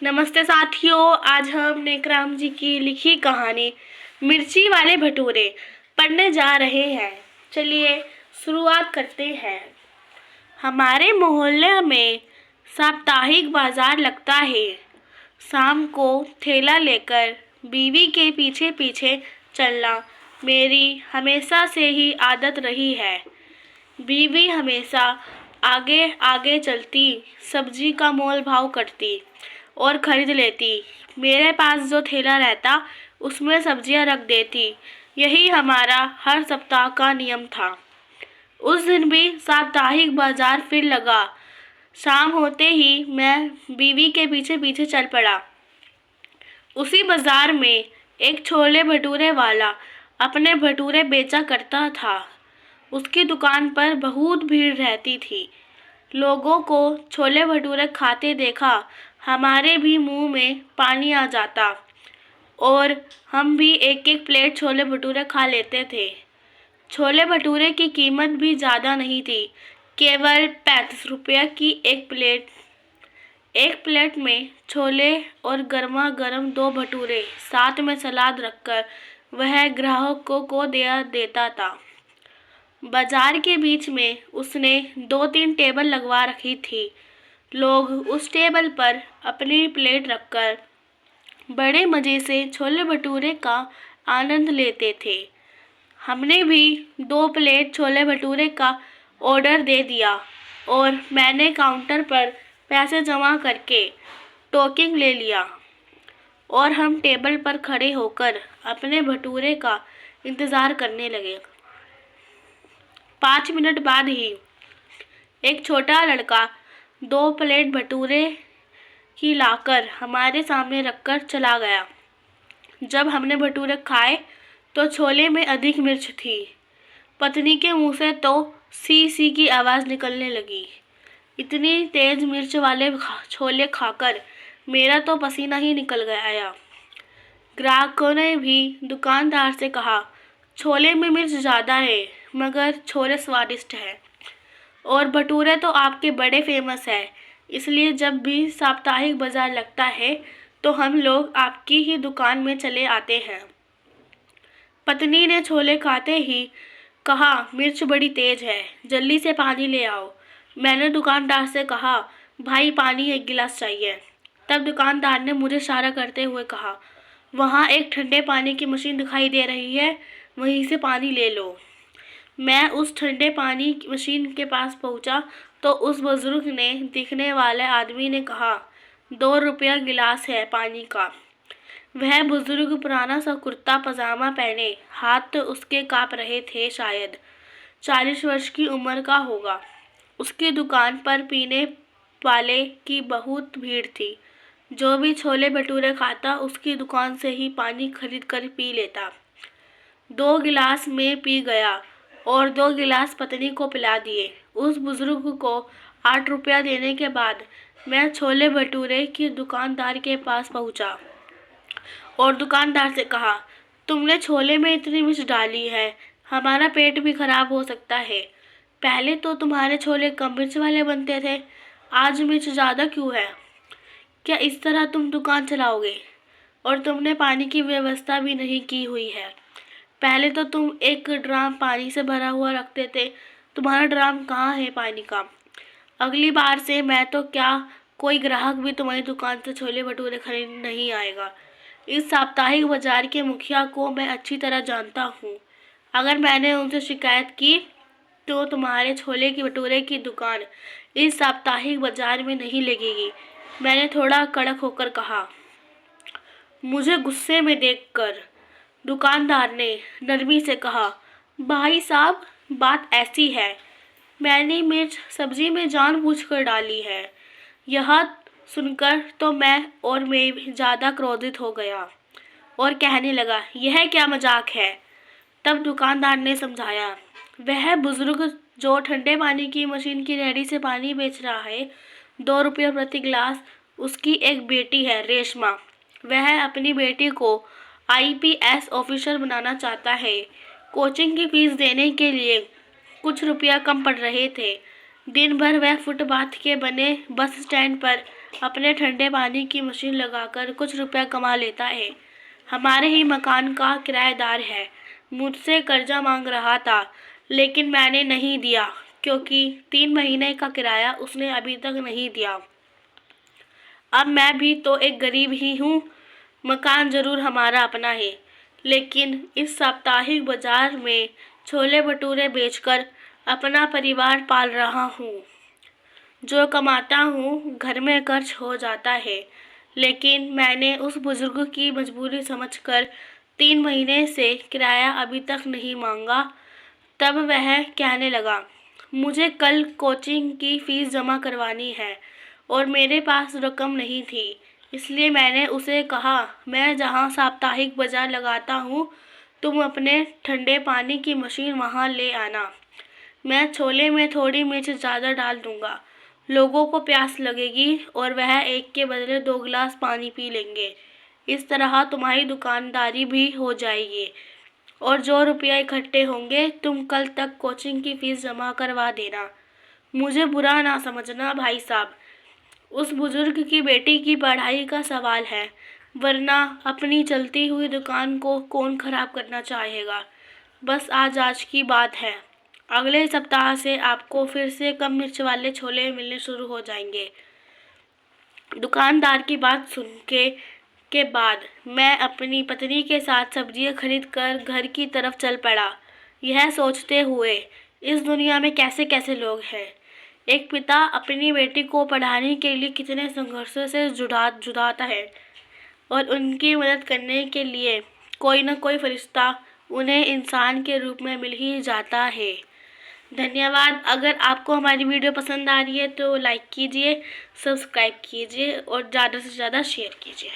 नमस्ते साथियों, आज हम नेकराम जी की लिखी कहानी मिर्ची वाले भटूरे पढ़ने जा रहे हैं। चलिए शुरुआत करते हैं। हमारे मोहल्ले में साप्ताहिक बाजार लगता है। शाम को ठेला लेकर बीवी के पीछे पीछे चलना मेरी हमेशा से ही आदत रही है। बीवी हमेशा आगे आगे चलती, सब्जी का मोल भाव करती और खरीद लेती। मेरे पास जो थैला रहता उसमें सब्जियां रख देती। यही हमारा हर सप्ताह का नियम था। उस दिन भी साप्ताहिक बाजार फिर लगा। शाम होते ही मैं बीवी के पीछे पीछे चल पड़ा। उसी बाजार में एक छोले भटूरे वाला अपने भटूरे बेचा करता था। उसकी दुकान पर बहुत भीड़ रहती थी। लोगों को छोले भटूरे खाते देखा हमारे भी मुंह में पानी आ जाता और हम भी एक एक प्लेट छोले भटूरे खा लेते थे। छोले भटूरे की कीमत भी ज़्यादा नहीं थी, केवल 35 रुपये की एक प्लेट। एक प्लेट में छोले और गर्मा गर्म 2 भटूरे, साथ में सलाद रखकर वह ग्राहकों को दे देता था। बाजार के बीच में उसने 2-3 टेबल लगवा रखी थी। लोग उस टेबल पर अपनी प्लेट रखकर बड़े मज़े से छोले भटूरे का आनंद लेते थे। हमने भी 2 प्लेट छोले भटूरे का ऑर्डर दे दिया और मैंने काउंटर पर पैसे जमा करके टोकन ले लिया और हम टेबल पर खड़े होकर अपने भटूरे का इंतज़ार करने लगे। 5 मिनट बाद ही एक छोटा लड़का 2 प्लेट भटूरे की लाकर हमारे सामने रखकर चला गया। जब हमने भटूरे खाए तो छोले में अधिक मिर्च थी। पत्नी के मुंह से तो सी सी की आवाज़ निकलने लगी। इतनी तेज मिर्च वाले छोले खाकर मेरा तो पसीना ही निकल गया। ग्राहकों ने भी दुकानदार से कहा, छोले में मिर्च ज़्यादा है मगर छोले स्वादिष्ट है और भटूरे तो आपके बड़े फेमस है, इसलिए जब भी साप्ताहिक बाजार लगता है तो हम लोग आपकी ही दुकान में चले आते हैं। पत्नी ने छोले खाते ही कहा, मिर्च बड़ी तेज है, जल्दी से पानी ले आओ। मैंने दुकानदार से कहा, भाई पानी 1 गिलास चाहिए। तब दुकानदार ने मुझे इशारा करते हुए कहा, वहाँ एक ठंडे पानी की मशीन दिखाई दे रही है, वहीं से पानी ले लो। मैं उस ठंडे पानी की मशीन के पास पहुँचा तो उस बुजुर्ग ने दिखने वाले आदमी ने कहा, 2 रुपया गिलास है पानी का। वह बुजुर्ग पुराना सा कुर्ता पजामा पहने, हाथ तो उसके काँप रहे थे, शायद 40 वर्ष की उम्र का होगा। उसकी दुकान पर पीने वाले की बहुत भीड़ थी। जो भी छोले भटूरे खाता उसकी दुकान से ही पानी खरीद कर पी लेता। 2 गिलास में पी गया और 2 गिलास पत्नी को पिला दिए। उस बुजुर्ग को 8 रुपया देने के बाद मैं छोले भटूरे की दुकानदार के पास पहुंचा और दुकानदार से कहा, तुमने छोले में इतनी मिर्च डाली है, हमारा पेट भी खराब हो सकता है। पहले तो तुम्हारे छोले कम मिर्च वाले बनते थे, आज मिर्च ज़्यादा क्यों है? क्या इस तरह तुम दुकान चलाओगे? और तुमने पानी की व्यवस्था भी नहीं की हुई है। पहले तो तुम एक ड्राम पानी से भरा हुआ रखते थे, तुम्हारा ड्राम कहाँ है पानी का? अगली बार से मैं तो क्या, कोई ग्राहक भी तुम्हारी दुकान से छोले भटूरे खरीदने नहीं आएगा। इस साप्ताहिक बाजार के मुखिया को मैं अच्छी तरह जानता हूँ। अगर मैंने उनसे शिकायत की तो तुम्हारे छोले की भटूरे की दुकान इस साप्ताहिक बाजार में नहीं लगेगी। मैंने थोड़ा कड़क होकर कहा। मुझे गुस्से में देखकर दुकानदार ने नरमी से कहा, भाई साहब बात ऐसी है, मैंने मिर्च सब्जी में जानबूझकर डाली है। यह सुनकर तो मैं ज़्यादा क्रोधित हो गया और कहने लगा, यह क्या मजाक है? तब दुकानदार ने समझाया, वह बुजुर्ग जो ठंडे पानी की मशीन की रेहड़ी से पानी बेच रहा है, 2 रुपये प्रति गिलास, उसकी एक बेटी है रेशमा। वह अपनी बेटी को IPS ऑफिसर बनाना चाहता है। कोचिंग की फीस देने के लिए कुछ रुपया कम पड़ रहे थे। दिन भर वह फुटपाथ के बने बस स्टैंड पर अपने ठंडे पानी की मशीन लगाकर कुछ रुपए कमा लेता है। हमारे ही मकान का किराएदार है, मुझसे कर्जा मांग रहा था, लेकिन मैंने नहीं दिया क्योंकि 3 महीने का किराया उसने अभी तक नहीं दिया। अब मैं भी तो एक गरीब ही हूँ। मकान जरूर हमारा अपना है, लेकिन इस साप्ताहिक बाजार में छोले भटूरे बेचकर अपना परिवार पाल रहा हूँ। जो कमाता हूँ घर में खर्च हो जाता है, लेकिन मैंने उस बुजुर्ग की मजबूरी समझकर 3 महीने से किराया अभी तक नहीं मांगा। तब वह कहने लगा, मुझे कल कोचिंग की फीस जमा करवानी है और मेरे पास रकम नहीं थी, इसलिए मैंने उसे कहा, मैं जहाँ साप्ताहिक बाजार लगाता हूँ तुम अपने ठंडे पानी की मशीन वहाँ ले आना। मैं छोले में थोड़ी मिर्च ज़्यादा डाल दूँगा, लोगों को प्यास लगेगी और वह एक के बदले 2 गिलास पानी पी लेंगे। इस तरह तुम्हारी दुकानदारी भी हो जाएगी और जो रुपया इकट्ठे होंगे तुम कल तक कोचिंग की फीस जमा करवा देना। मुझे बुरा ना समझना भाई साहब, उस बुजुर्ग की बेटी की पढ़ाई का सवाल है, वरना अपनी चलती हुई दुकान को कौन खराब करना चाहेगा। बस आज की बात है, अगले सप्ताह से आपको फिर से कम मिर्च वाले छोले मिलने शुरू हो जाएंगे। दुकानदार की बात सुन के बाद मैं अपनी पत्नी के साथ सब्जियां खरीद कर घर की तरफ चल पड़ा, यह सोचते हुए इस दुनिया में कैसे कैसे लोग हैं। एक पिता अपनी बेटी को पढ़ाने के लिए कितने संघर्षों से जुटाता है और उनकी मदद करने के लिए कोई न कोई फरिश्ता उन्हें इंसान के रूप में मिल ही जाता है। धन्यवाद। अगर आपको हमारी वीडियो पसंद आ रही है तो लाइक कीजिए, सब्सक्राइब कीजिए और ज़्यादा से ज़्यादा शेयर कीजिए।